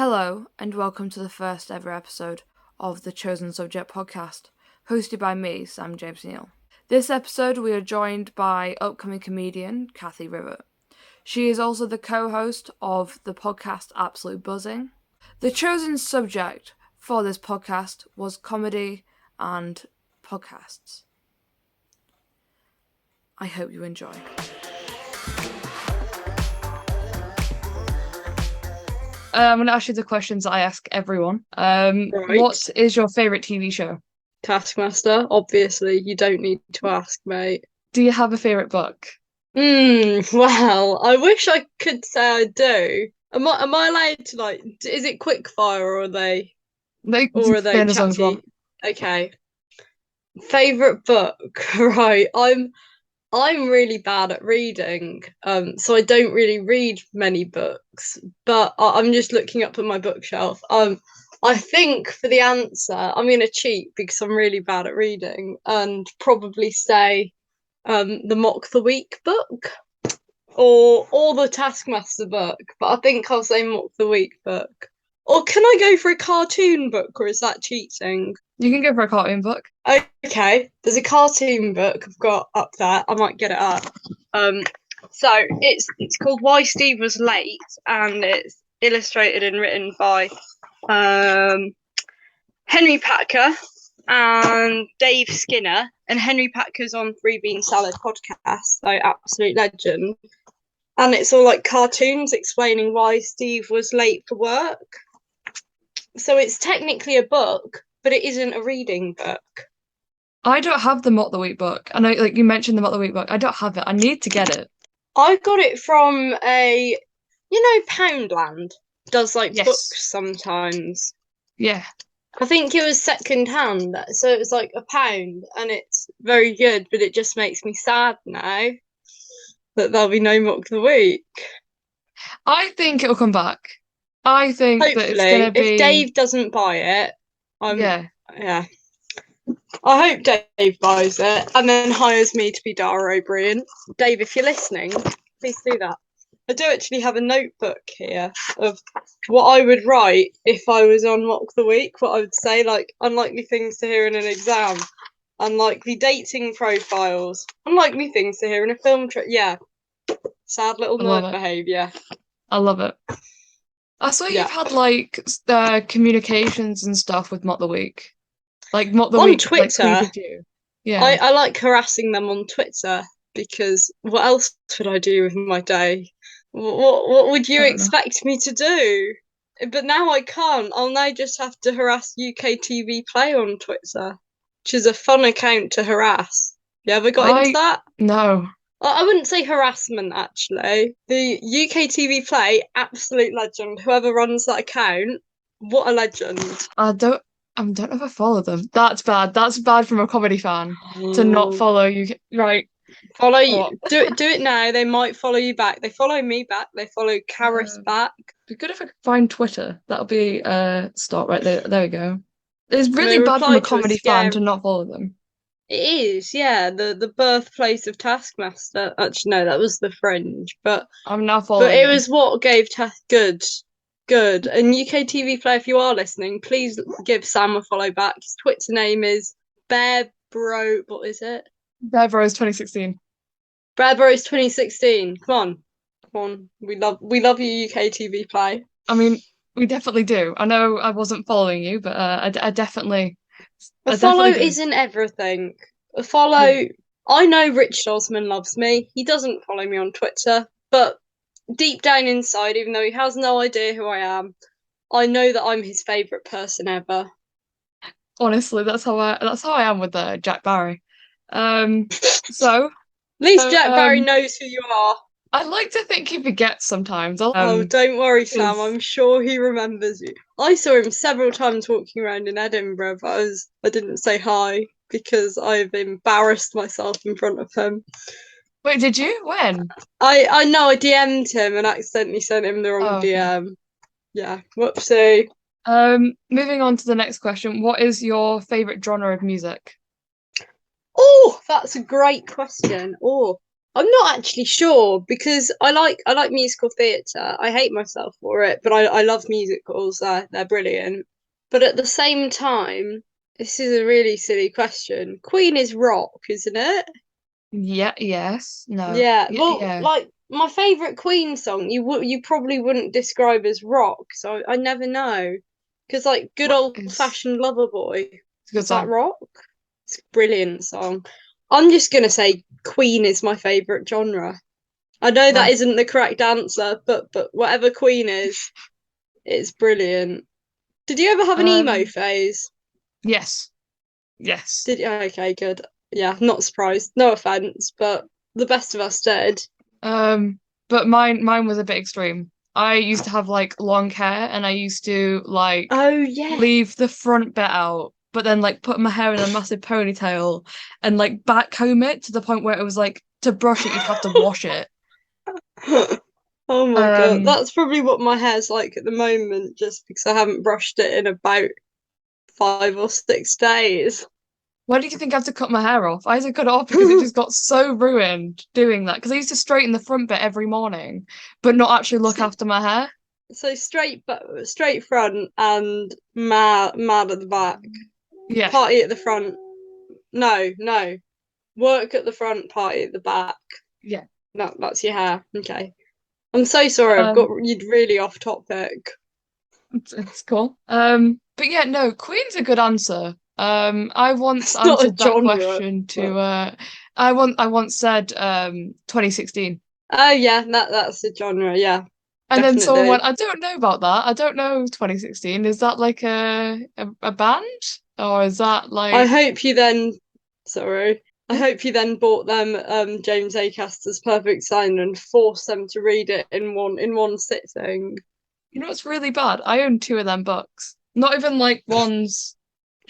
Hello, and welcome to the first ever episode of the Chosen Subject podcast, hosted by me, Sam James-Neal. This episode, we are joined by upcoming comedian Kathy Rivett. She is also the co-host of the podcast Absolute Buzzing. The chosen subject for this podcast was comedy and podcasts. I hope you enjoy. I'm going to ask you the questions that I ask everyone. Right. What is your favourite TV show? Taskmaster, obviously, you don't need to ask, mate. Do you have a favourite book? Well, I wish I could say I do. Am I allowed to is it quick fire or are they chatty? Okay. Favourite book, right. I'm really bad at reading, so I don't really read many books, but I'm just looking up at my bookshelf. I think for the answer, I'm going to cheat because I'm really bad at reading and probably say the Mock the Week book or the Taskmaster book, but I think I'll say Mock the Week book. Or can I go for a cartoon book, or is that cheating? You can go for a cartoon book. Okay, there's a cartoon book I've got up there. I might get it up. So it's called Why Steve Was Late, and it's illustrated and written by Henry Packer and Dave Skinner. And Henry Packer's on Three Bean Salad podcast, so absolute legend. And it's all like cartoons explaining why Steve was late for work. So it's technically a book, but it isn't a reading book. I don't have the Mock the Week book. I know, like you mentioned the Mock the Week book. I don't have it. I need to get it. I got it from Poundland does books sometimes. Yeah. I think it was second hand, so it was like £1, and it's very good, but it just makes me sad now that there'll be no Mock the Week. I think it'll come back. I think hopefully, that it's gonna be. If Dave doesn't buy it, yeah. I hope Dave buys it and then hires me to be Dara O'Brien. Dave, if you're listening, please do that. I do actually have a notebook here of what I would write if I was on Mock the Week, what I would say, like unlikely things to hear in an exam, unlikely dating profiles, unlikely things to hear in a film trip. Yeah. Sad little nerd behaviour. I love it. I saw you've had communications and stuff with Mock the Week. Like Mock the on Week Twitter. I like harassing them on Twitter because what else would I do with my day? What would you expect me to do? But now I can't. I'll now just have to harass UK TV Play on Twitter, which is a fun account to harass. You ever got into that? No. I wouldn't say harassment, actually. The UK TV Play, absolute legend. Whoever runs that account, what a legend. I don't know if I follow them. That's bad. That's bad from a comedy fan to not follow you. Right. Follow you. Do it now. They might follow you back. They follow me back. They follow Karis back. It'd be good if I could find Twitter. That'll be a start right there. There we go. It's really bad from a comedy fan to not follow them. It is, yeah. The birthplace of Taskmaster. Actually, no, that was the Fringe. But I'm now following. But it was what gave good. And UK TV Play, if you are listening, please give Sam a follow back. His Twitter name is BearBro. What is it? BearBros 2016. BearBros 2016. Come on. We love you, UK TV Play. I mean, we definitely do. I know I wasn't following you, but I definitely. A follow isn't everything. A follow. Yeah. I know Rich Osman loves me. He doesn't follow me on Twitter, but deep down inside, even though he has no idea who I am, I know that I'm his favourite person ever. Honestly, that's how I am with Jack Barry. So at least Jack Barry knows who you are. I like to think he forgets sometimes. Don't worry, Sam. I'm sure he remembers you. I saw him several times walking around in Edinburgh, but I didn't say hi because I've embarrassed myself in front of him. Wait, did you? When? I know I DM'd him and accidentally sent him the wrong DM. Yeah, whoopsie. Moving on to the next question. What is your favourite genre of music? Oh, that's a great question. Oh, I'm not actually sure because I like musical theatre. I hate myself for it, but I love musicals. They're brilliant. But at the same time, this is a really silly question. Queen is rock, isn't it? Yeah, yes, no, Yeah. yeah, Well, yeah. like my favorite Queen song, you probably wouldn't describe as rock, so I never know. Because like good What old is fashioned Lover Boy, it's a good is that song? rock? It's a brilliant song. I'm just gonna say Queen is my favorite genre. I know that Right. isn't the correct answer, but whatever Queen is, it's brilliant. Did you ever have an emo Um, phase? yes, yes. Did you? Okay, good. Yeah, not surprised. No offense, but the best of us did. Um, but mine was a bit extreme. I used to have like long hair and I used to like Oh yeah. leave the front bit out, but then like put my hair in a massive ponytail and like backcomb it to the point where it was like to brush it, you'd have to wash it. Oh my God, Um, that's probably what my hair's like at the moment, just because I haven't brushed it in about 5 or 6 days. why did you think I had to cut my hair off? I had to cut it off because it just got so ruined doing that. Because I used to straighten the front bit every morning, but not actually look So, after my hair. so straight front and mad at the back. Yeah, Party at the front. No, no. Work at the front, party at the back. yeah. No, that's your hair. Okay. I'm so sorry, I've got Um, you really off topic. it's cool. But yeah, no, Queen's a good answer. I once It's not a answered that genre, question but to I once said 2016. oh yeah, that's a genre. Yeah, And then someone definitely. went, I don't know about that. I don't know 2016. Is that like a band? Or is that I like hope you then, sorry, I hope you then bought them James Acaster's Perfect Sign and forced them to read it in one sitting. you know what's really bad? I own two of them books. Not even like ones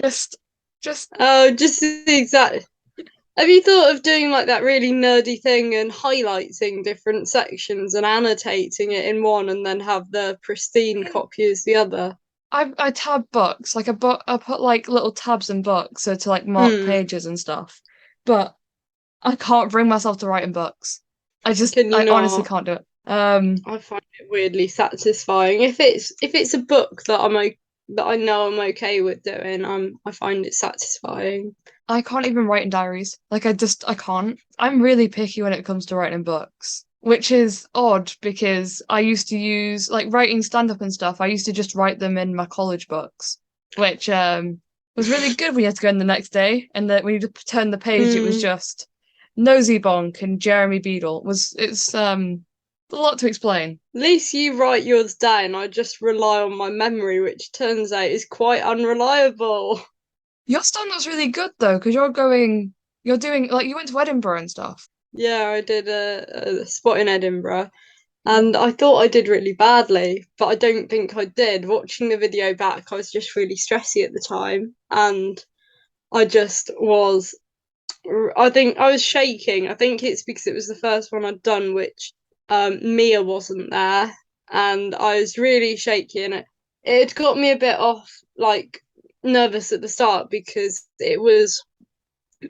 just just Oh, just the exact. Have you thought of doing like that really nerdy thing and highlighting different sections and annotating it in one and then have the pristine copy as the other? I tab books. Like a book I put like little tabs in books so to like mark Hmm. pages and stuff. But I can't bring myself to write in books. Can you I honestly not? can't do it. I find it weirdly satisfying. If it's a book that I know I'm okay with doing, I find it satisfying. I can't even write in diaries. Like I can't. I'm really picky when it comes to writing books, which is odd because I used to use like writing stand-up and stuff. I used to just write them in my college books, which was really good when you had to go in the next day and that when you just turned the page, it was Mm. just Nosy Bonk and Jeremy Beadle. It's a lot to explain. At least you write yours down. I just rely on my memory, which turns out is quite unreliable. Your stand-up's really good though, because you're doing like you went to Edinburgh and stuff. Yeah, I did a spot in Edinburgh, and I thought I did really badly, but I don't think I did. Watching the video back, I was just really stressy at the time, and I just was. I think I was shaking. I think it's because it was the first one I'd done, which Mia wasn't there, and I was really shaky, and it got me a bit off, like nervous at the start because it was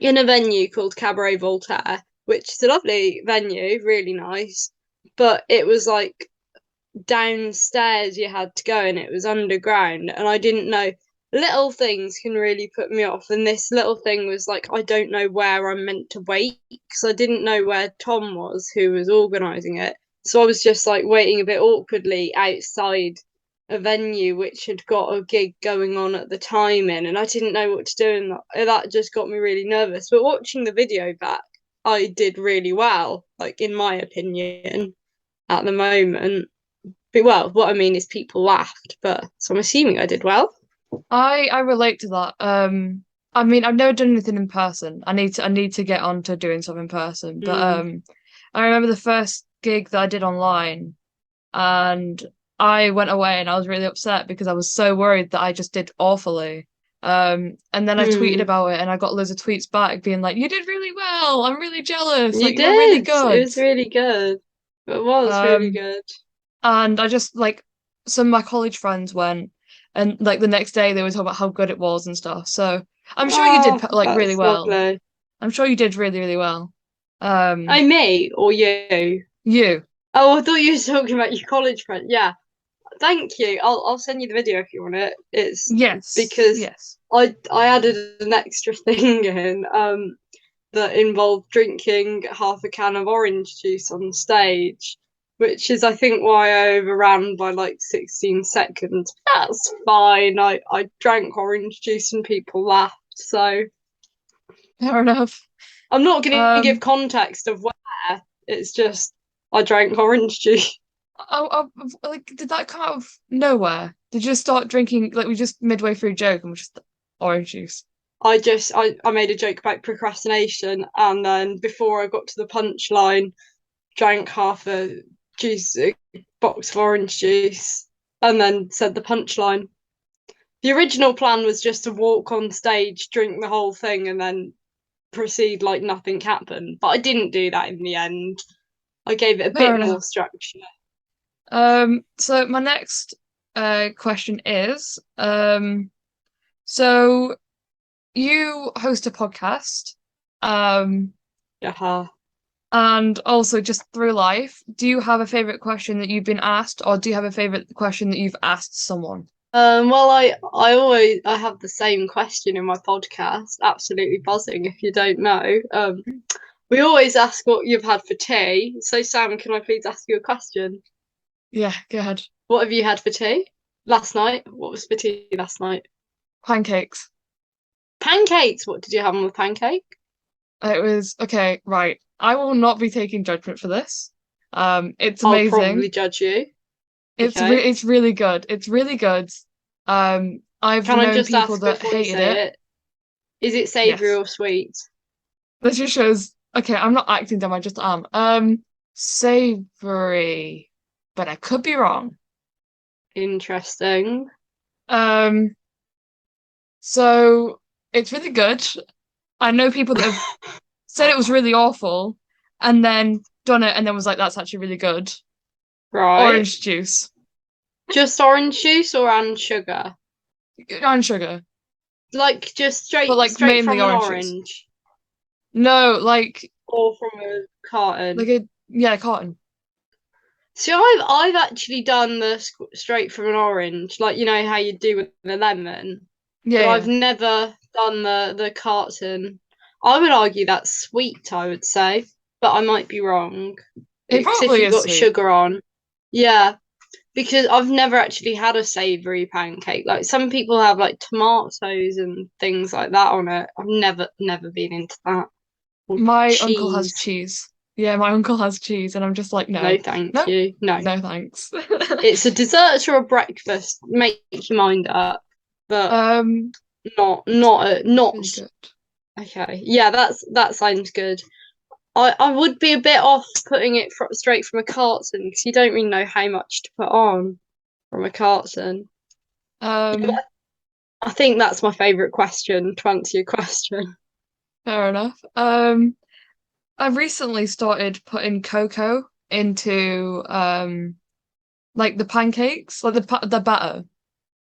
in a venue called Cabaret Voltaire, which is a lovely venue, really nice, but it was like downstairs you had to go and it was underground and I didn't know little things can really put me off and this little thing was like I don't know where I'm meant to wait because I didn't know where Tom was who was organizing it, so I was just like waiting a bit awkwardly outside a venue which had got a gig going on at the time in and I didn't know what to do and that just got me really nervous, but watching the video back I did really well, like in my opinion at the moment. But, well, what I mean is people laughed, but so I'm assuming I did well. I relate to that. I mean, I've never done anything in person. I need to get on to doing stuff in person. But Mm. I remember the first gig that I did online, and I went away and I was really upset because I was so worried that I just did awfully. And then I tweeted Mm. about it, and I got loads of tweets back being like, "You did really well. I'm really jealous. You Like, you were really did. It good." was really good. It was really Um, good. and I just like some of my college friends went, and like the next day they were talking about how good it was and stuff. So I'm sure you did Oh, like really that's well. lovely. I'm sure you did really, really well. Oh, me or you? You. Oh, I thought you were talking about your college friend. Yeah, thank you. I'll send you the video if you want it. It's Yes. because Yes. I added an extra thing in that involved drinking half a can of orange juice on stage, which is I think why I overran by like 16 seconds. That's fine. I drank orange juice and people laughed, so Fair enough. I'm not going to give Um. context of where. It's just I drank orange juice. Like, did that come out of nowhere? Did you just start drinking? Like, we just midway through a joke and we just orange juice. I made a joke about procrastination, and then before I got to the punchline, drank half a box of orange juice, and then said the punchline. The original plan was just to walk on stage, drink the whole thing, and then proceed like nothing happened. But I didn't do that in the end. I gave it a Fair bit enough. more structure. So my next question is, so you host a podcast, um, Yeah. and also just through life, do you have a favorite question that you've been asked, or do you have a favorite question that you've asked someone? Well, I have the same question in my podcast. Absolutely buzzing if you don't know. We always ask what you've had for tea. So, Sam, can I please ask you a question? Yeah, go ahead. What have you had for tea last night? What was for tea last night? Pancakes. Pancakes. What did you have on the pancake? It was okay, right. I will not be taking judgment for this. It's I'll amazing. probably judge you. Okay. It's really good. It's really good. I've Can I known just people ask that before you hated it. say it? Is it savoury Yes. or sweet? This just shows, okay, I'm not acting dumb, I just am. Savory, but I could be wrong. Interesting. Um, so it's really good. I know people that have said it was really awful and then done it and then was like, that's actually really good. Right. Orange juice Just orange juice or and sugar? and sugar, Like just but like straight mainly from an orange juice. orange No, like or from a like carton? a yeah, cotton. See, I've actually done the straight from an orange, like you know how you do with the lemon, Yeah, but I've yeah. never done the carton. I would argue that's sweet, I would say, but I might be wrong. It Because if probably you is got sweet. sugar on, yeah, because I've never actually had a savoury pancake. Like some people have like tomatoes and things like that on it. I've never been into that. Or My uncle has cheese. cheese. Yeah, my uncle has cheese, and I'm just like, No, no, thank no, you. No. no, thanks. It's a dessert or a breakfast. Make your mind up. But Um, not really good. okay. Yeah, that sounds good. I would be a bit off putting it straight from a carton because you don't really know how much to put on from a carton. Yeah, Um, I think that's my favourite question to answer your question. Fair enough. I've recently started putting cocoa into like the pancakes, like the batter, like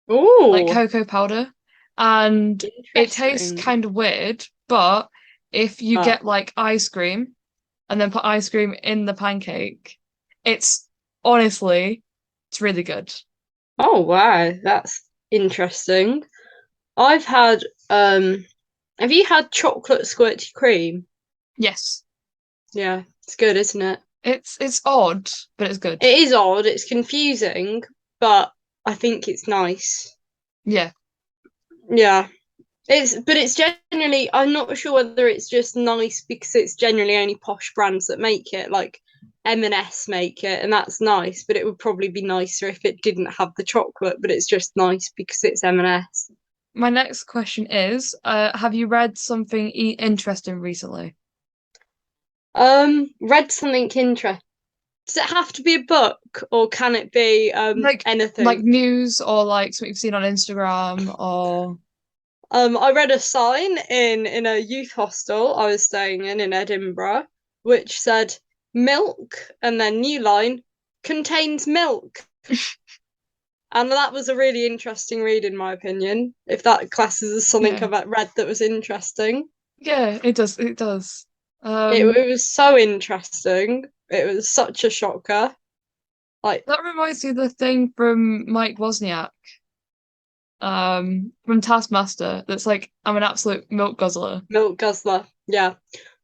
Oh, cocoa powder, and it tastes interesting. kind of weird, but if you Uh, get like ice cream and then put ice cream in the pancake, it's honestly, it's really good. oh wow, that's interesting. I've had have you had chocolate squirty cream? Yes. Yeah, it's good, isn't it? It's odd, but it's good. It is odd, it's confusing, but I think it's nice. Yeah. Yeah. It's generally I'm not sure whether it's just nice because it's generally only posh brands that make it, like M&S make it, and that's nice, but it would probably be nicer if it didn't have the chocolate, but it's just nice because it's M&S. My next question is, have you read something interesting recently? Read something interesting. Does it have to be a book or can it be Like anything? news or like something you've seen on Instagram or I read a sign in a youth hostel I was staying in Edinburgh, which said milk and then new line contains milk. And that was a really interesting read, in my opinion, if that classes as something yeah. I've read that was interesting. Yeah, it does. It does. It was so interesting. It was such a shocker. Like That reminds me of the thing from Mike Wozniak, from Taskmaster. That's like, I'm an absolute milk guzzler. milk guzzler. Yeah.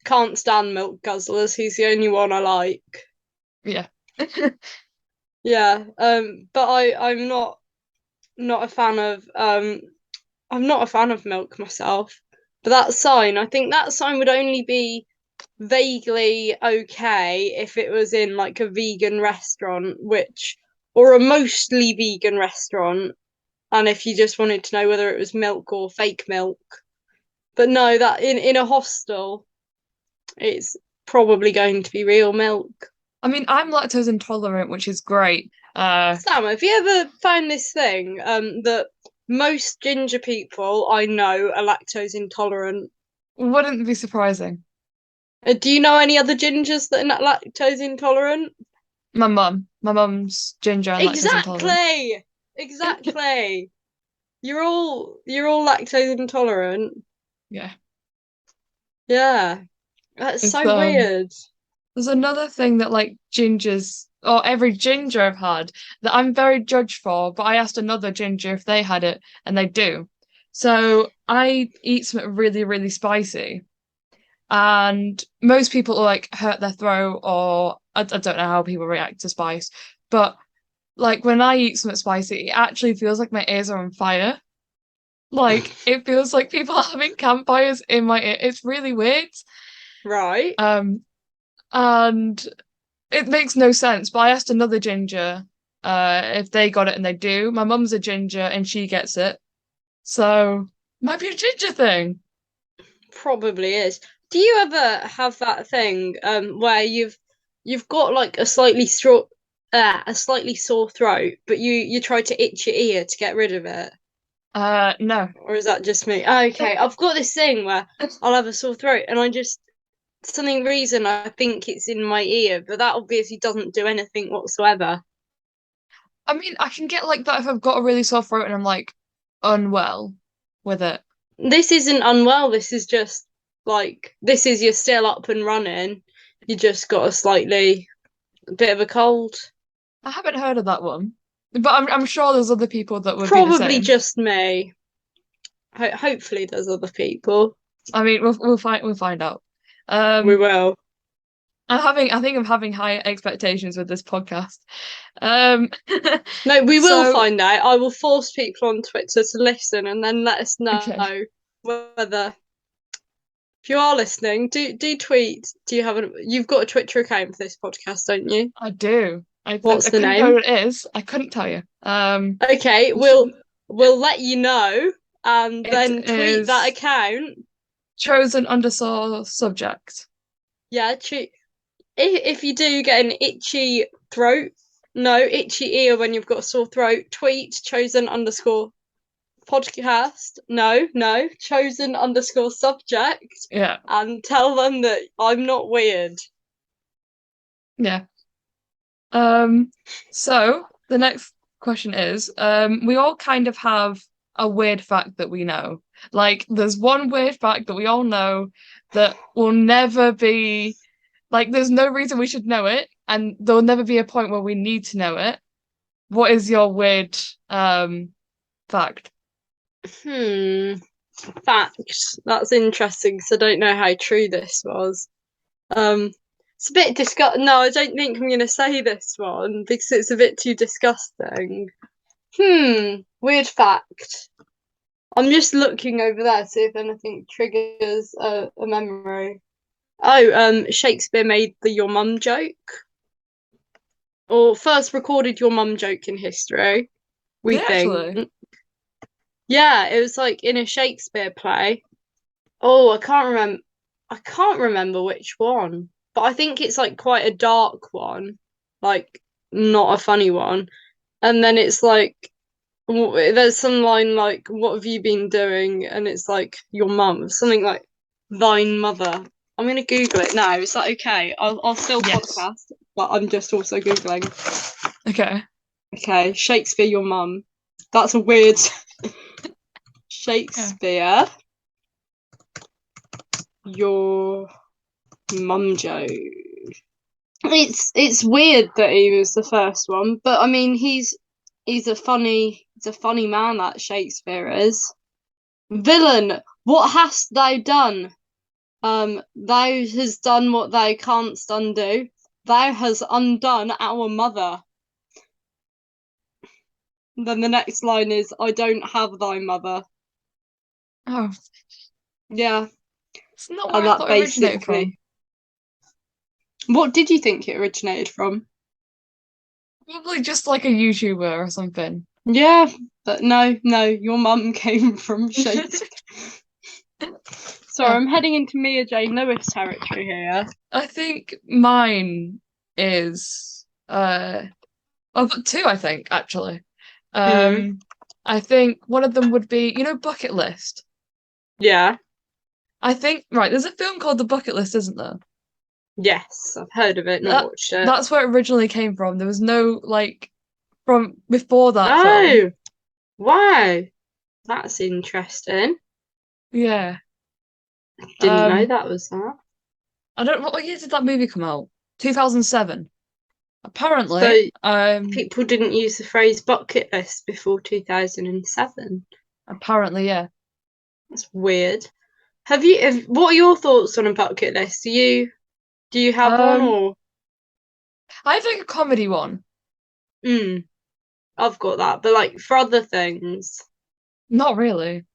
Can't stand milk guzzlers. He's the only one I like. Yeah. Yeah. But I'm not a fan of I'm not a fan of milk myself. But that sign, I think that sign would only be vaguely okay if it was in like a vegan restaurant, or a mostly vegan restaurant, and if you just wanted to know whether it was milk or fake milk. But no, that in a hostel, it's probably going to be real milk. I mean, I'm lactose intolerant, which is great. Sam, have you ever found this thing that most ginger people I know are lactose intolerant? Wouldn't be surprising. Do you know any other gingers that are not lactose intolerant? My mum's ginger and lactose intolerant. Exactly. You're all lactose intolerant. Yeah. Yeah. That's It's so weird. There's another thing that like gingers or every ginger I've had that I'm very judged for, but I asked another ginger if they had it and they do. So I eat something really, really spicy, and most people like hurt their throat, or I don't know how people react to spice, but like when I eat something spicy, it actually feels like my ears are on fire. Like it feels like people are having campfires in my ear. It's really weird. Right. Um, and it makes no sense. But I asked another ginger, if they got it, and they do. My mum's a ginger, and she gets it, so might be a ginger thing. Probably is. Do you ever have that thing where you've got like a slightly sore throat, but you try to itch your ear to get rid of it? No. Or is that just me? Okay, I've got this thing where I'll have a sore throat and I just something reason I think it's in my ear, but that obviously doesn't do anything whatsoever. I mean, I can get like that if I've got a really sore throat and I'm like unwell with it. This isn't unwell, this is just like this is you're still up and running. You just got a bit of a cold. I haven't heard of that one, but I'm sure there's other people that would be the Probably same. just me. Hopefully there's other people. I mean, we'll find out. We Um, will. I think I'm having high expectations with this podcast. Um, No, we will so find out. I will force people on Twitter to listen and then let us okay, know whether if you are listening, do tweet. Do you have you've got a Twitter account for this podcast, don't you? I do. What's I the couldn't tell you name? what it is. I couldn't tell you. Okay, we'll let you know and It then tweet that is account. chosen underscore subject. Yeah, if you do get an itchy throat, no, itchy ear when you've got a sore throat, tweet chosen underscore podcast. No, chosen underscore subject Yeah, and tell them that I'm not weird. yeah. So the next question is, we all kind of have a weird fact that we know. Like, there's one weird fact that we all know that will never be, like, there's no reason we should know it, and there'll never be a point where we need to know it. What is your weird fact? Hmm. Fact. That's interesting because I don't know how true this was. It's a bit No, I don't think I'm going to say this one because it's a bit too disgusting. Weird fact. I'm just looking over there to see if anything triggers a memory. Oh, Shakespeare made the your mum joke, or first recorded your mum joke in history. We Yeah, think. actually. Yeah, it was like in a Shakespeare play. Oh, I can't remember. I can't remember which one, but I think it's like quite a dark one, like not a funny one. And then it's like there's some line like, "What have you been doing?" And it's like your mum, something like thine mother. I'm gonna Google it now. Is that okay? I'll still Yes. podcast, but I'm just also googling. Okay. Okay, Shakespeare, your mum. That's a weird Yeah. Shakespeare, your Mumjo. It's weird that he was the first one, but I mean he's a funny man, that Shakespeare is. Villain, what hast thou done? Thou has done what thou canst undo. Thou has undone our mother. Then the next line is, I don't have thy mother. Oh. Yeah. It's not where I thought it originated from. What did you think it originated from? Probably just like a YouTuber or something. Yeah, but no, your mum came from Shakespeare. Sorry, I'm heading into Mia J. Lewis territory here. I think mine is I've got two, I think, actually. I think one of them would be, Bucket List. Yeah. I think, right, there's a film called The Bucket List, isn't there? Yes, I've heard of it, not watched it. That's where it originally came from. There was no, from before that film. Oh, wow. That's interesting. Yeah. Didn't know that was that. I don't know, what year did that movie come out? 2007. Apparently, so people didn't use the phrase bucket list before 2007. Apparently, yeah. That's weird. What are your thoughts on a bucket list? Do you have one, or? I think a comedy one. I've got that, but for other things. Not really.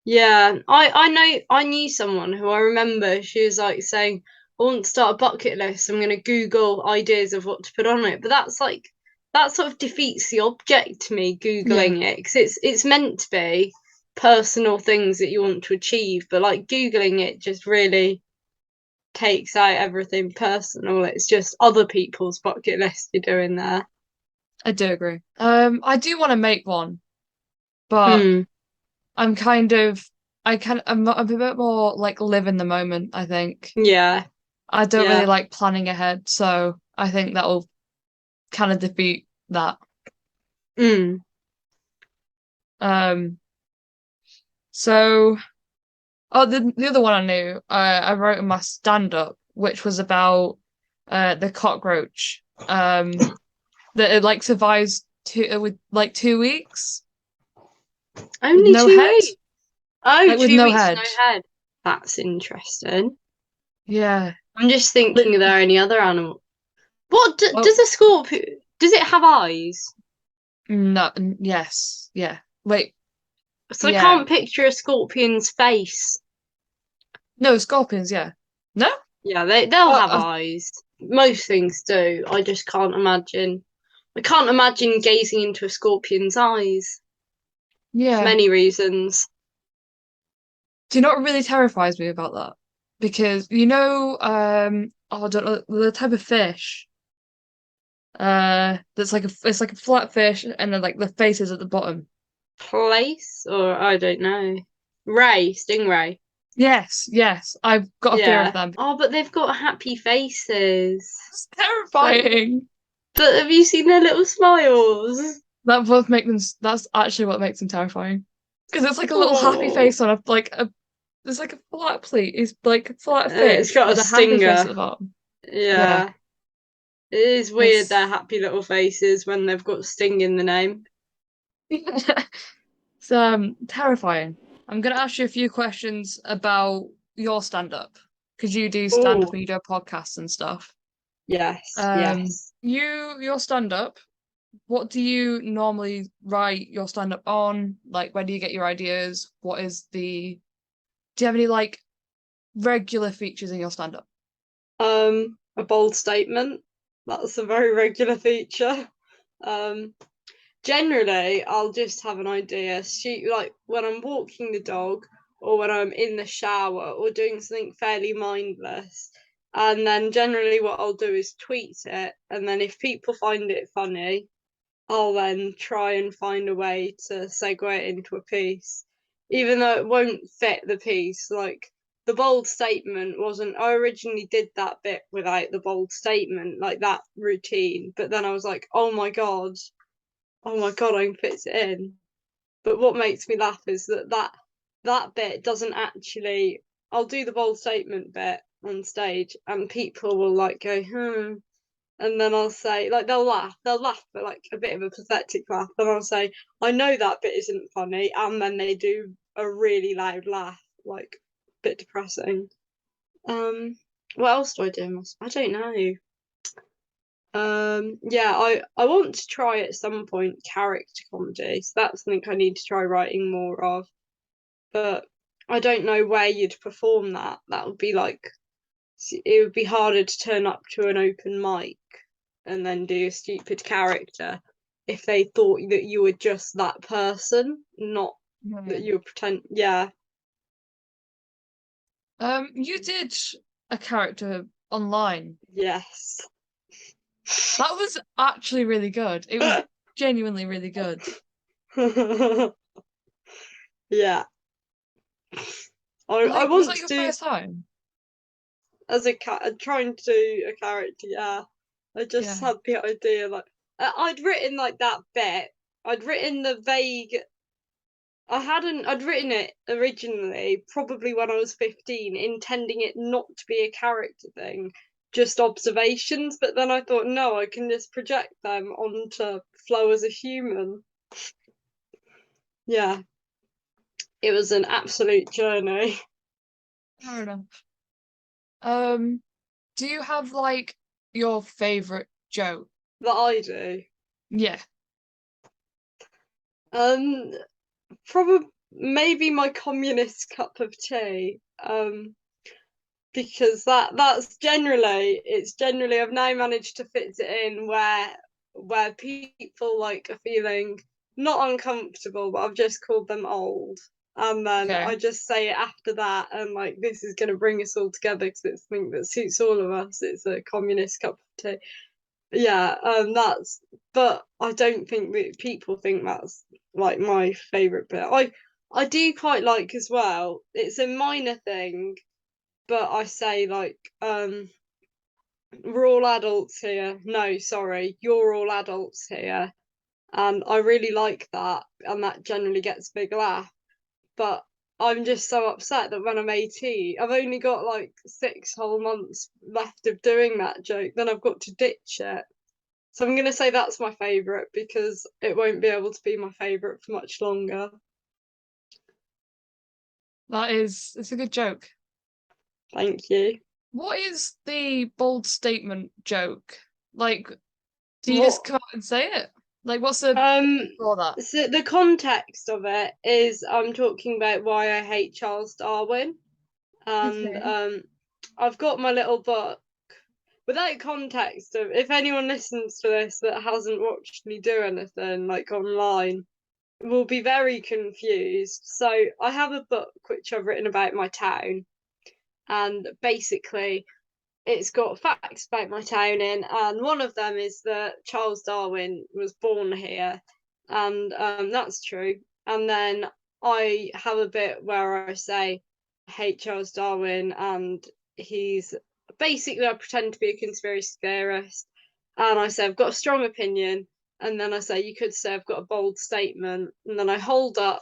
Yeah, I knew someone who I remember, she was saying, I want to start a bucket list. I'm going to Google ideas of what to put on it. But that sort of defeats the object to me, Googling it, because it's meant to be personal things that you want to achieve. But Googling it just really takes out everything personal. It's just other people's bucket list you're doing there. I do agree. I do want to make one, but I'm a bit more live in the moment, I think. Yeah. I don't really like planning ahead, so I think that will kind of defeat that. So, the other one I knew, I wrote in my stand-up, which was about the cockroach that it survives with 2 weeks. Only no 2 head. weeks. Oh, with 2 no weeks, head. no head. That's interesting. Yeah. I'm just thinking, are there any other animal? What does a scorpion? Does it have eyes? No. Yes. Yeah. Wait. So I can't picture a scorpion's face. No, scorpions. Yeah. No. Yeah, they'll have eyes. Most things do. I just can't imagine. I can't imagine gazing into a scorpion's eyes. Yeah. For many reasons. Do you know what really terrifies me about that? Because I don't know the type of fish. That's it's like a flat fish, and then the face is at the bottom. Place, or I don't know. Stingray. Yes, I've got a fear of them. Oh, but they've got happy faces. It's terrifying. But have you seen their little smiles? That's actually what makes them terrifying. Because it's like a little happy face on there's a flat plate. It's like a flat fish. It's got a stinger. Happy face at the bottom. Yeah. It is weird, their happy little faces when they've got Sting in the name. It's terrifying. I'm going to ask you a few questions about your stand-up. Because you do stand-up and you do podcasts and stuff. Yes, yes. Your stand-up, what do you normally write your stand-up on? Where do you get your ideas? Do you have any regular features in your stand-up? A bold statement. That's a very regular feature. Generally, I'll just have an idea. When I'm walking the dog, or when I'm in the shower, or doing something fairly mindless. And then generally what I'll do is tweet it. And then if people find it funny, I'll then try and find a way to segue it into a piece. Even though it won't fit the piece. The bold statement wasn't, I originally did that bit without the bold statement, that routine. But then I was like, oh my God, I can fit it in. But what makes me laugh is that bit doesn't actually, I'll do the bold statement bit, on stage, and people will like go, and then I'll say, like, they'll laugh, but like a bit of a pathetic laugh, and I'll say, I know that bit isn't funny, and then they do a really loud laugh, like a bit depressing. What else do I do? I don't know. Yeah, I want to try at some point character comedy, so that's something I need to try writing more of. But I don't know where you'd perform that. That would be like, it would be harder to turn up to an open mic and then do a stupid character if they thought that you were just that person, not that you were pretend. Yeah. You did a character online. Yes. That was actually really good. It was genuinely really good. Yeah. Was I was want that to your do first time? as a cat trying to do a character. Yeah, I just Yeah. had the idea like I'd written like that bit. I'd written the vague. I'd written it originally, probably when I was 15, intending it not to be a character thing, just observations. But then I thought, no, I can just project them onto Flo as a human. Yeah, it was an absolute journey. Fair enough. Do you have like your favorite joke? That I do. Yeah. Um, Probably maybe my communist cup of tea. Because it's generally I've now managed to fit it in where people like are feeling not uncomfortable, but I've just called them old. And then Okay. I just say it after that, and like this is going to bring us all together because it's something that suits all of us. It's a communist cup of tea. Yeah, that's. But I don't think that people think that's like my favorite bit. I do quite like as well. It's a minor thing, but I say like we're all adults here. No, sorry, you're all adults here. And I really like that, and that generally gets a big laugh. But I'm just so upset that when I'm 18, I've only got like 6 whole months left of doing that joke, then I've got to ditch it. So I'm gonna say that's my favourite because it won't be able to be my favourite for much longer. It's a good joke. Thank you. What is the bold statement joke? Like, do you just What come out and say it? Like, what's the Um, for that? so the context of it is I'm talking about why I hate Charles Darwin, and Okay. I've got my little book. Without context of if anyone listens to this that hasn't watched me do anything like online, will be very confused. So I have a book which I've written about my town, and basically it's got facts about my town in, and one of them is that Charles Darwin was born here, and that's true. And then I have a bit where I say I hate Charles Darwin, and he's basically I pretend to be a conspiracy theorist, and I say I've got a strong opinion, and then I say you could say I've got a bold statement, and then I hold up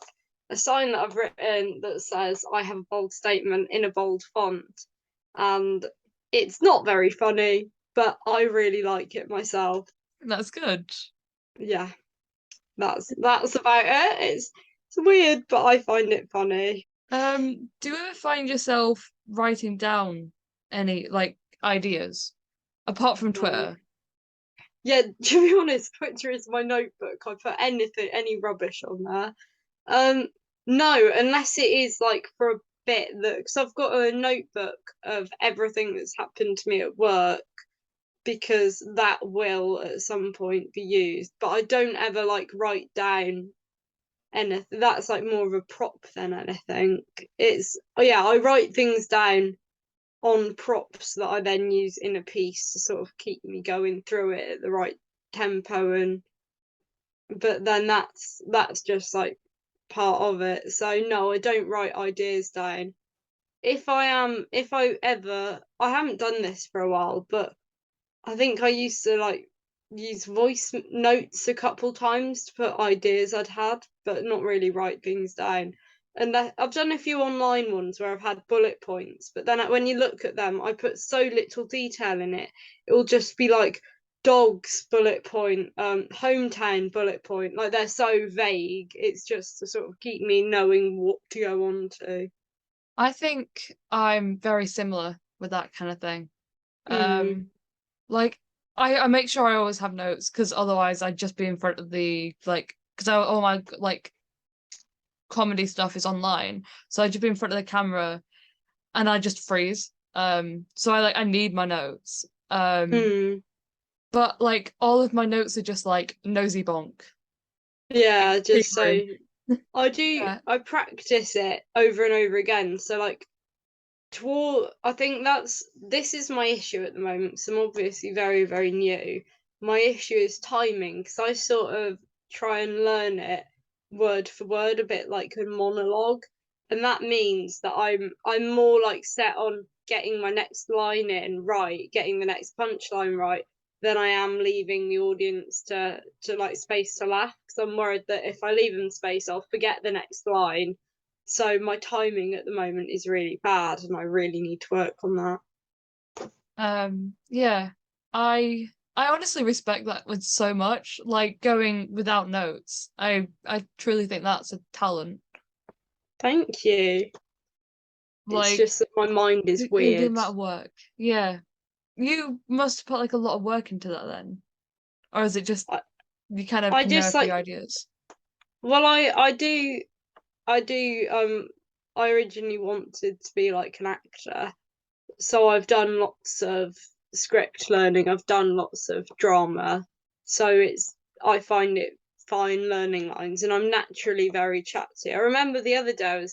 a sign that I've written that says I have a bold statement in a bold font, and it's not very funny, but I really like it myself. That's good. Yeah, that's about it. It's weird, but I find it funny. Do you ever find yourself writing down any like ideas apart from No. Twitter? Yeah, to be honest, Twitter is my notebook. I put anything, any rubbish on there. Um, no, unless it is like for a bit that because I've got a notebook of everything that's happened to me at work because that will at some point be used. But I don't ever like write down anything. That's like more of a prop than anything. It's oh yeah, I write things down on props that I then use in a piece to sort of keep me going through it at the right tempo, and but then that's just like part of it. So no, I don't write ideas down. If I ever I haven't done this for a while, but I think I used to like use voice notes a couple times to put ideas I'd had, but not really write things down. And I've done a few online ones where I've had bullet points, but then when you look at them, I put so little detail in it. It will just be like dogs bullet point, hometown bullet point. Like they're so vague. It's just to sort of keep me knowing what to go on to. I think I'm very similar with that kind of thing. Like I make sure I always have notes because otherwise I'd just be in front of the like because all my like comedy stuff is online, so I'd just be in front of the camera and I just freeze. So I need my notes. But like all of my notes are just like nosy bonk. Yeah, just so Humouring. I do. Yeah. I practice it over and over again. So like I think this is my issue at the moment. So I'm obviously very, very new. My issue is timing because I sort of try and learn it word for word, a bit like a monologue, and that means that I'm more like set on getting my next line in right, getting the next punchline right, than I am leaving the audience to like space to laugh. Because I'm worried that if I leave them space, I'll forget the next line, so my timing at the moment is really bad and I really need to work on that. Yeah. I honestly respect that with so much. Like going without notes. I truly think that's a talent. Thank you. It's Like just that my mind is the weird. amount of work. Yeah. You must put like a lot of work into that then. Or is it just I, you kind of I know a just few like, ideas? well, I do I originally wanted to be like an actor. So I've done lots of script learning, I've done lots of drama. So I find it fine learning lines and I'm naturally very chatty. I remember the other day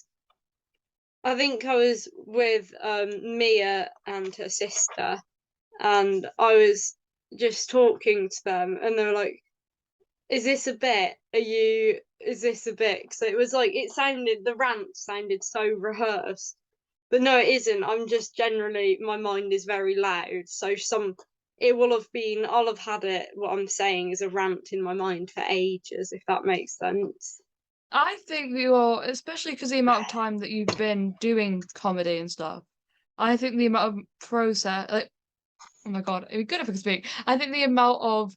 I think I was with Mia and her sister, and I was just talking to them, and they were like, "Is this a bit? Is this a bit?" Because it was like the rant sounded so rehearsed, but no, it isn't. I'm just generally my mind is very loud, so I'll have had it. What I'm saying is a rant in my mind for ages, if that makes sense. I think you're, especially because the amount of time that you've been doing comedy and stuff, I think the amount of process, like, oh my God, it'd be good if I could speak. I think the amount of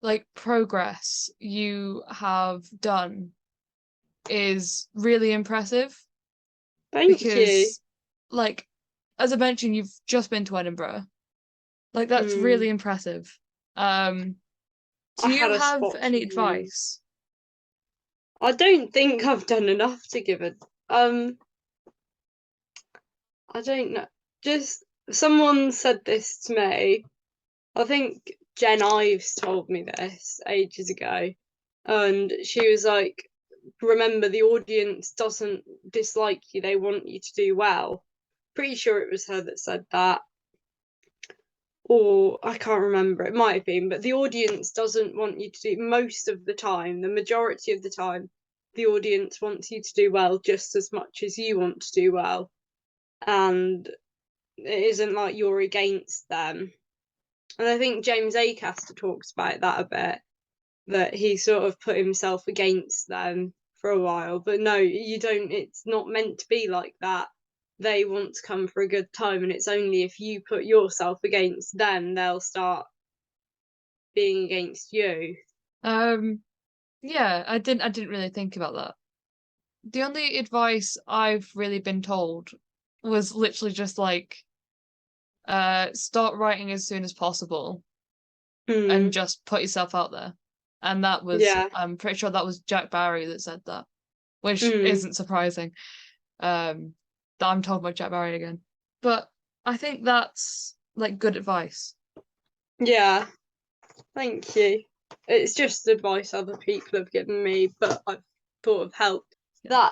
like progress you have done is really impressive Thank you. because, like, as I mentioned, you've just been to Edinburgh. Like, that's Mm, really impressive. Um, I do had you a have spot any review. advice? I don't think I've done enough to give it. I don't know. Just someone said this to me. I think Jen Ives told me this ages ago, and she was like, "Remember, the audience doesn't dislike you; they want you to do well." Pretty sure it was her that said that, or I can't remember. It might have been, but the audience doesn't want you to do most of the time. The majority of the time, the audience wants you to do well just as much as you want to do well, and it isn't like you're against them. And I think James Acaster talks about that a bit, that he sort of put himself against them for a while. But no, you don't, it's not meant to be like that. They want to come for a good time, and it's only if you put yourself against them, they'll start being against you. Um, yeah, I didn't really think about that. The only advice I've really been told was literally just like, start writing as soon as possible and Mm, just put yourself out there. And that was, yeah. I'm pretty sure that was Jack Barry that said that, which Mm, isn't surprising. That I'm told by Jack Barry again. But I think that's like good advice. yeah. Thank you. It's just advice other people have given me, but I've thought of help. Yeah.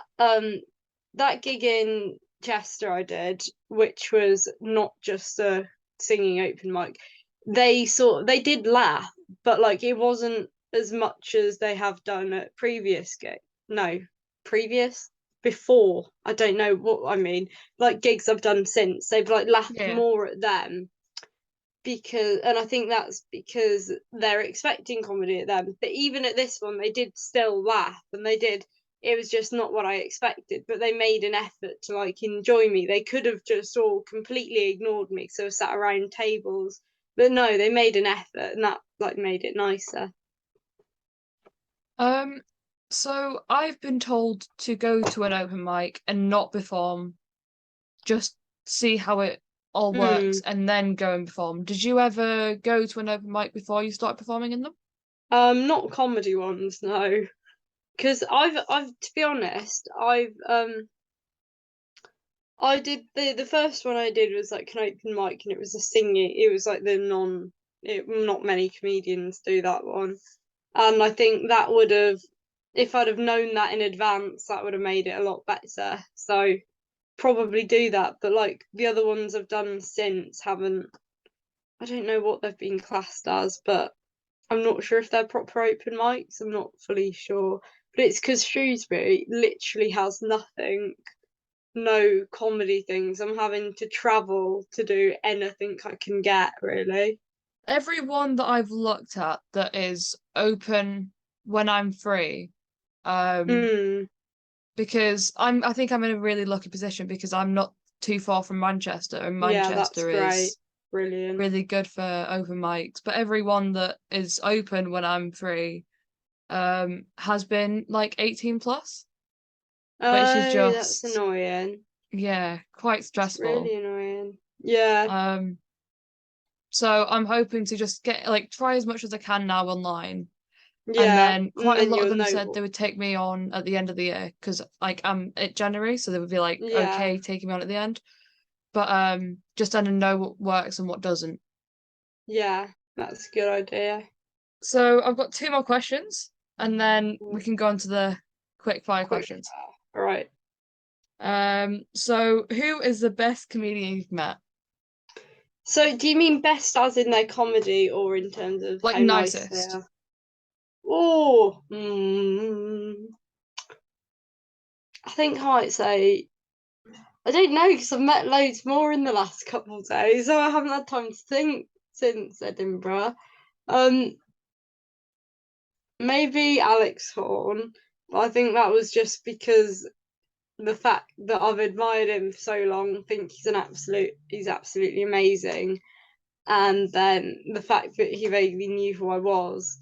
That gig in Chester I did, which was not just a singing open mic, they did laugh, but like it wasn't as much as they have done at previous gig. No, previous before. I don't know what I mean. Like gigs I've done since, they've like laughed Yeah. more at them because, and I think that's because they're expecting comedy at them. But even at this one, they did still laugh, and they did. it was just not what I expected. But they made an effort to like enjoy me. They could have just all completely ignored me, so I sat around tables. But no, they made an effort, and that like made it nicer. So I've been told to go to an open mic and not perform, just see how it all works Mm. and then go and perform. Did you ever go to an open mic before you started performing in them? Not comedy ones, no. Because I've to be honest, I did the first one I did was like an open mic, and it was a singing. It was like not many comedians do that one, and I think that would have, if I'd have known that in advance, that would have made it a lot better. So probably do that. But like the other ones I've done since haven't. I don't know what they've been classed as, but I'm not sure if they're proper open mics. I'm not fully sure, but it's because Shrewsbury literally has nothing, no comedy things. I'm having to travel to do anything I can get, really. Every one that I've looked at that is open when I'm free, um, Mm, because I think I'm in a really lucky position because I'm not too far from Manchester, and yeah, that's Manchester great. is Brilliant. really good for open mics. But every one that is open when I'm free, has been like 18 plus, which is Oh, that's just, annoying. yeah, quite That's stressful. really annoying. Yeah, Um, so I'm hoping to just get like try as much as I can now online. And yeah. then And quite a then lot of you'll them know said what. they would take me on at the end of the year because like I'm at January, so they would be like, Yeah, okay, taking me on at the end. But just then to know what works and what doesn't. yeah. That's a good idea. So I've got two more questions, and then we Mm, can go on to the quick fire quick. questions. All right. So who is the best comedian you've met? So, do you mean best as in their comedy, or in terms of Like how nice they nicest? are? Oh, I think I might say I don't know because I've met loads more in the last couple of days, so I haven't had time to think since Edinburgh. Um, Maybe Alex Horn, but I think that was just because the fact that I've admired him for so long, think he's absolutely amazing, and then the fact that he vaguely knew who I was.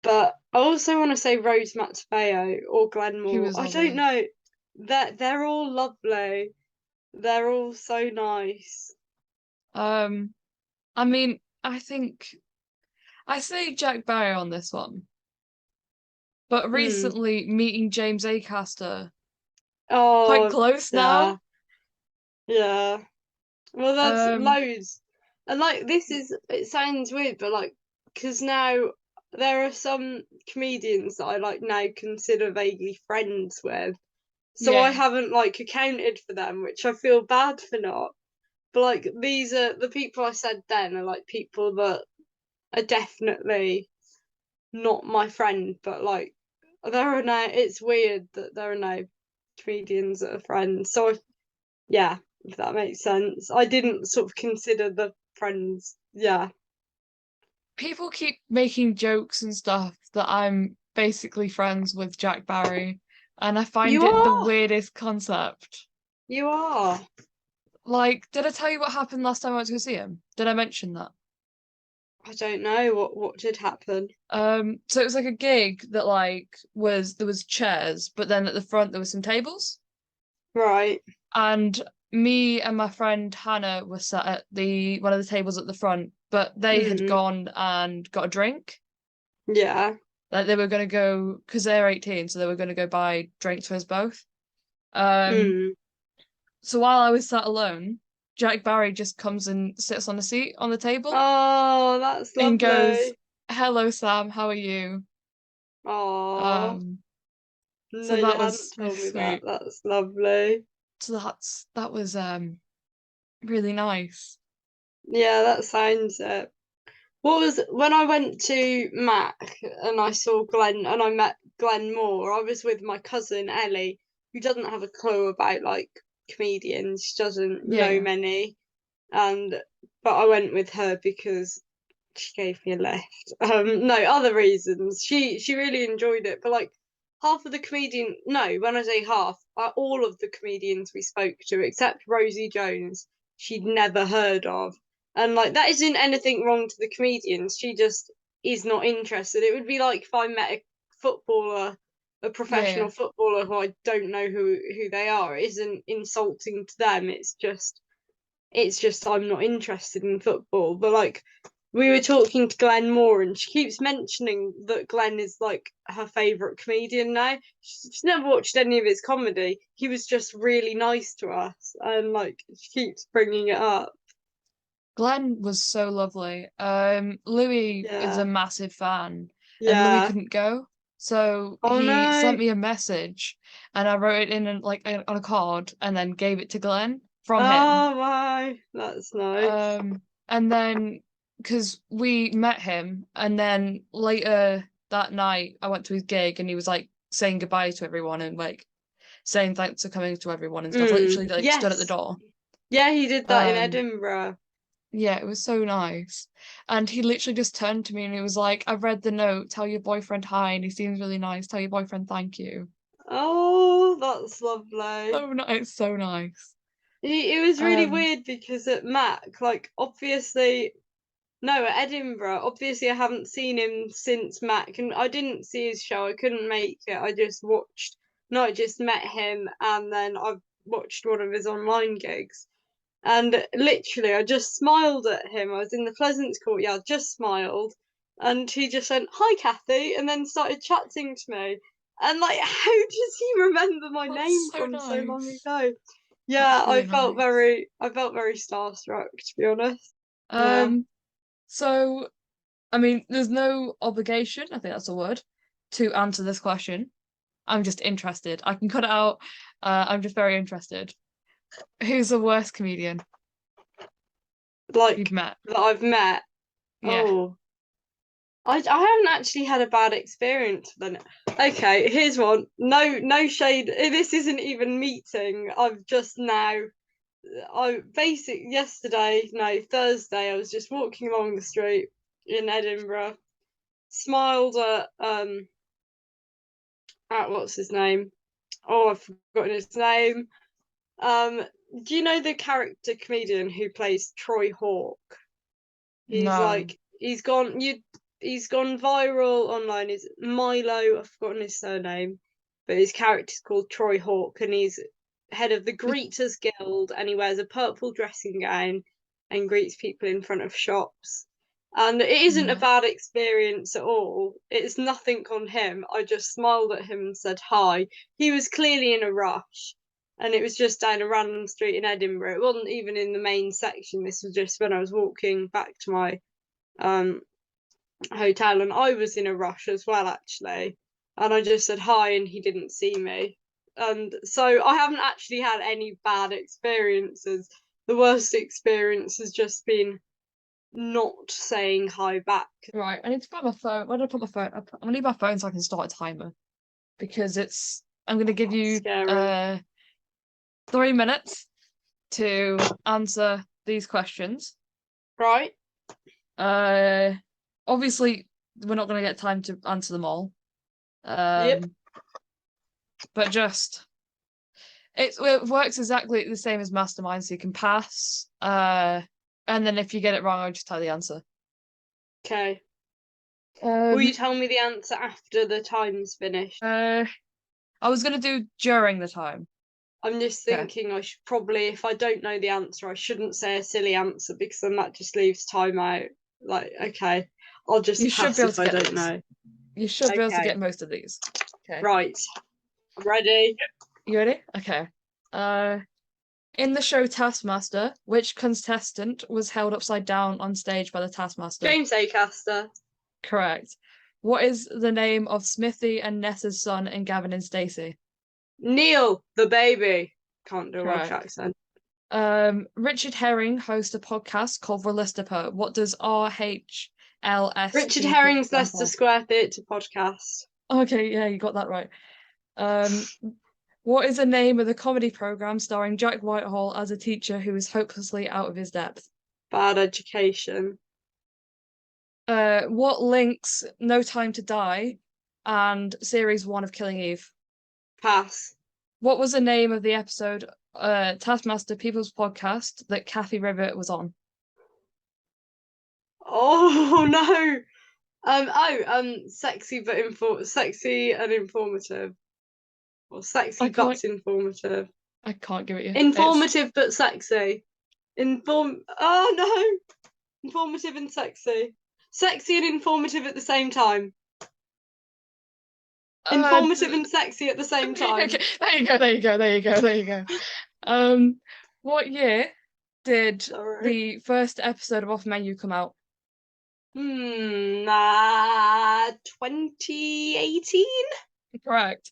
But I also want to say Rose Matafeo or He Glenmore. was I don't lovely. know. They're all lovely. They're all so nice. Um, I mean, I think I say Jack Barry on this one, but Mm. recently meeting James Acaster, quite Oh, close yeah, now. yeah. Well, that's Um, loads. And like, it sounds weird, but like, because now there are some comedians that I like now consider vaguely friends with. So I yeah, haven't like accounted for them, which I feel bad for not. But like, these are the people I said then are like people that are definitely not my friend, but like, there are now, it's weird that there are now comedians that are friends. So yeah, if that makes sense. I didn't sort of consider the friends. Yeah. people keep making jokes and stuff that I'm basically friends with Jack Barry, and I find You it the are. weirdest concept. You are. Like, did I tell you what happened last time I went to go see him? Did I mention that? I don't know what did happen. So it was like a gig that like was there was chairs, but then at the front there was some tables. Right. And me and my friend Hannah were sat at the one of the tables at the front, but they had Mm. gone and got a drink. Yeah. Like they were gonna go because they're 18, so they were gonna go buy drinks for us both. Um, Mm. so while I was sat alone, Jack Barry just comes and sits on a seat on the table Oh, that's and goes, lovely. "Hello, Sam, how are you?" Oh. Um, No, so you that hadn't was really told me that. sweet. That's lovely. So that was really nice. Yeah, that sounds it. What was when I went to Mac and I saw Glenn and I met Glenn Moore, I was with my cousin Ellie, who doesn't have a clue about like comedians. She doesn't Yeah, know yeah. many. And but I went with her because she gave me a lift. No, other reasons. She really enjoyed it, but like half of the comedian. No, when I say half, all of the comedians we spoke to, except Rosie Jones, she'd never heard of. And like that isn't anything wrong to the comedians. She just is not interested. It would be like if I met a footballer, a professional footballer who I don't know who they are. It isn't insulting to them. It's just I'm not interested in football. But like we were talking to Glenn Moore, and she keeps mentioning that Glenn is like her favourite comedian now. She's never watched any of his comedy. He was just really nice to us, and like she keeps bringing it up. Glenn was so lovely. Louis is a massive fan, and Louis Yeah. couldn't go, so Oh he no. sent me a message, and I wrote it in on a card, and then gave it to Glenn from him. Oh my, that's nice. And then because we met him, and then later that night I went to his gig, and he was like saying goodbye to everyone and like saying thanks for coming to everyone and stuff. Literally like stood at the Yes. door. Yeah, he did that in Um, Edinburgh. yeah, it was so nice. And he literally just turned to me and he was like, I've read the note, tell your boyfriend hi, and he seems really nice. Tell your boyfriend thank you. Oh, that's lovely. So nice, so nice. It was really Um, weird because at Mac, like obviously, no, at Edinburgh, obviously I haven't seen him since Mac, and I didn't see his show. I couldn't make it. I just watched, no, I just met him, and then I watched one of his online gigs. And literally, I just smiled at him. I was in the Pleasance courtyard, just smiled, and he just went, "Hi, Kathy," and then started chatting to me. And like, how does he remember my that's name so from so long nice. ago? Yeah, That's really nice. I felt very starstruck, to be honest. Yeah. Um, so I mean, there's no obligation, I think that's a word, to answer this question. I'm just interested. I can cut it out. I'm just very interested. Who's the worst comedian you've Like met? that I've met. Yeah. Oh, I haven't actually had a bad experience with it. Okay, here's one. No shade. This isn't even meeting. I've just now. Yesterday, no, Thursday. I was just walking along the street in Edinburgh. Smiled at what's his name? Oh, I've forgotten his name. Um, do you know the character comedian who plays Troy Hawk? He's No. like he's gone viral online. Is Milo? I've forgotten his surname, but his character's called Troy Hawk, and he's head of the Greeters Guild, and he wears a purple dressing gown and greets people in front of shops. And it isn't a No. bad experience at all. It's nothing on him. I just smiled at him and said hi. He was clearly in a rush, and it was just down a random street in Edinburgh. It wasn't even in the main section. This was just when I was walking back to my um hotel, and I was in a rush as well, actually. And I just said hi, and he didn't see me. And so I haven't actually had any bad experiences. The worst experience has just been not saying hi back. Right, I need to put my phone. Where did I put my phone? I'm gonna need my phone so I can start a timer because I'm gonna give you Scary. 3 minutes to answer these questions. Right? Uh, Obviously we're not gonna get time to answer them all. Yep. But just it works exactly the same as Mastermind, so you can pass. And then if you get it wrong, I'll just tell the answer. Okay. Will you Um, tell me the answer after the time's finished? I was gonna do during the time. I'm just Okay. thinking I should probably, if I don't know the answer, I shouldn't say a silly answer because then that just leaves time out. Like, okay, I'll just You should be pass able if to I get don't these. know. You should be able to Okay, get most of these. Okay. right. I'm ready. You ready? Okay. Uh, in the show Taskmaster, which contestant was held upside down on stage by the Taskmaster? James Acaster. Correct. What is the name of Smithy and Nessa's son in Gavin and Stacey? Neil, the baby. Can't do a Welsh Correct. accent. Richard Herring hosts a podcast called Rollistiper. What does Richard RHLSTP Herring's stand Leicester for? Square Theatre podcast. Okay, yeah, you got that right. Um, what is the name of the comedy program starring Jack Whitehall as a teacher who is hopelessly out of his depth? Bad education. What links No Time to Die and Series 1 of Killing Eve? Pass. What was the name of the episode, Taskmaster People's Podcast, that Kathy Rivett was on? Oh no. Sexy sexy and informative. Or sexy but informative. I can't give it you. Informative but sexy. Oh no. Informative and sexy. Sexy and informative at the same time. Informative and sexy at the same time. Okay. There you go. What year did the first episode of Off Menu come out? 2018? Correct.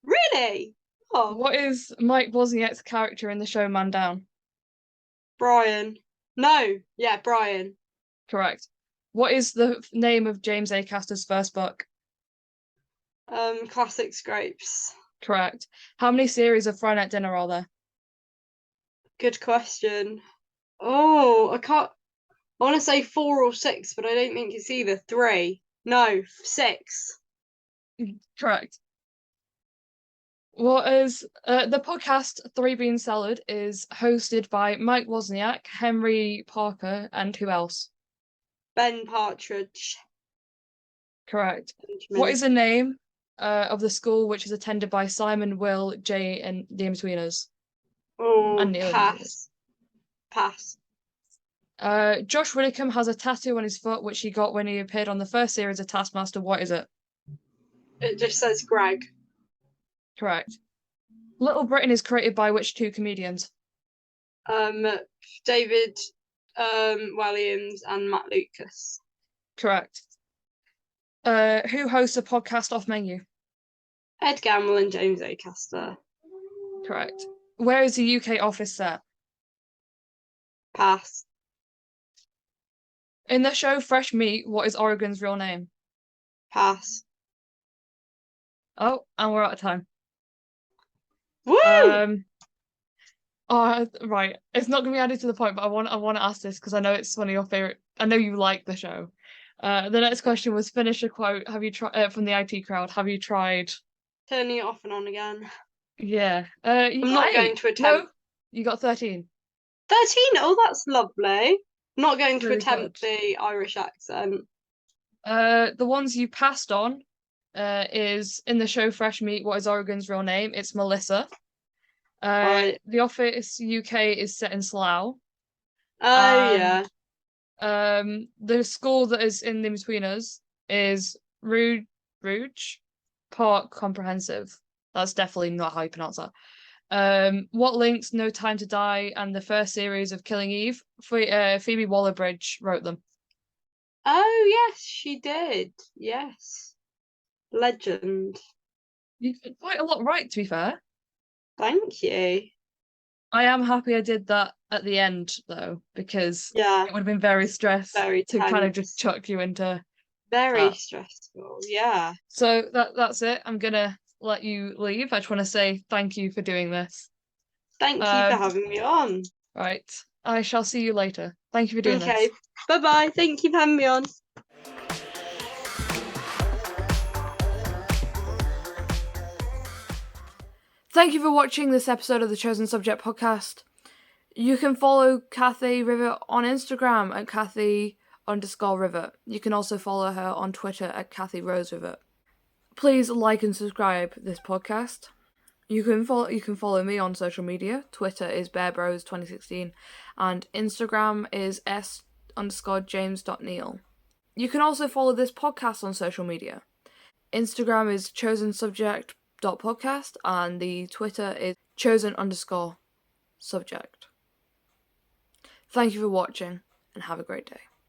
Really? Oh. What is Mike Wozniak's character in the show Man Down? Brian. No. Yeah, Brian. Correct. What is the name of James Acaster's first book? Classic Scrapes. Correct. How many series of Friday Night Dinner are there? Good question. Oh, I want to say 4 or 6, but I don't think it's either 3. No, 6. Correct. What is the podcast Three Bean Salad is hosted by Mike Wozniak, Henry Parker, and who else? Ben Partridge. Correct. What is the name of the school which is attended by Simon, Will, Jay, and the In-Betweeners? Oh, and Neil pass. Pass. Josh Widdicombe has a tattoo on his foot which he got when he appeared on the first series of Taskmaster. What is it? It just says Greg. Correct. Little Britain is created by which 2 comedians? David Williams and Matt Lucas. Correct. Who hosts a podcast Off Menu? Ed Gamble and James Acaster. Correct. Where is the UK office set? Pass. In the show Fresh Meat, what is Oregon's real name? Pass. Oh, and we're out of time. Woo! Right. It's not gonna be added to the point, but I want to ask this because I know it's one of your favorite. I know you like the show. The next question was finish a quote. Have you tried from the IT crowd? Have you tried turning it off and on again? Yeah. I'm not going to attempt. No, you got 13. 13? Oh, that's lovely. I'm not going to Really attempt good. the Irish accent. The ones you passed on is in the show Fresh Meat, what is Oregon's real name? It's Melissa. Right. The Office UK is set in Slough. Oh, yeah. The school that is in between us is Rouge Park Comprehensive. That's definitely not how you pronounce that. What links No Time to Die and the first series of Killing Eve? Phoebe Waller-Bridge wrote them. Oh, yes, she did. Yes. Legend. You did quite a lot right, to be fair. Thank you. I am happy I did that at the end, though, because it would have been very stressful to kind of just chuck you into very stressful, yeah. So that's it. I'm gonna let you leave. I just want to say thank you for doing this. Thank you for having me on. Right. I shall see you later. Thank you for doing this. Okay. Bye-bye. Thank you for having me on. Thank you for watching this episode of the Chosen Subject podcast. You can follow Kathy Rivett on Instagram at Kathy_Rivett. You can also follow her on Twitter at Kathy Rose Rivett. Please like and subscribe this podcast. You can follow me on social media. Twitter is BearBros2016 and Instagram is s_James.Neal. You can also follow this podcast on social media. Instagram is chosensubject.podcast and the Twitter is chosen_subject. Thank you for watching and have a great day.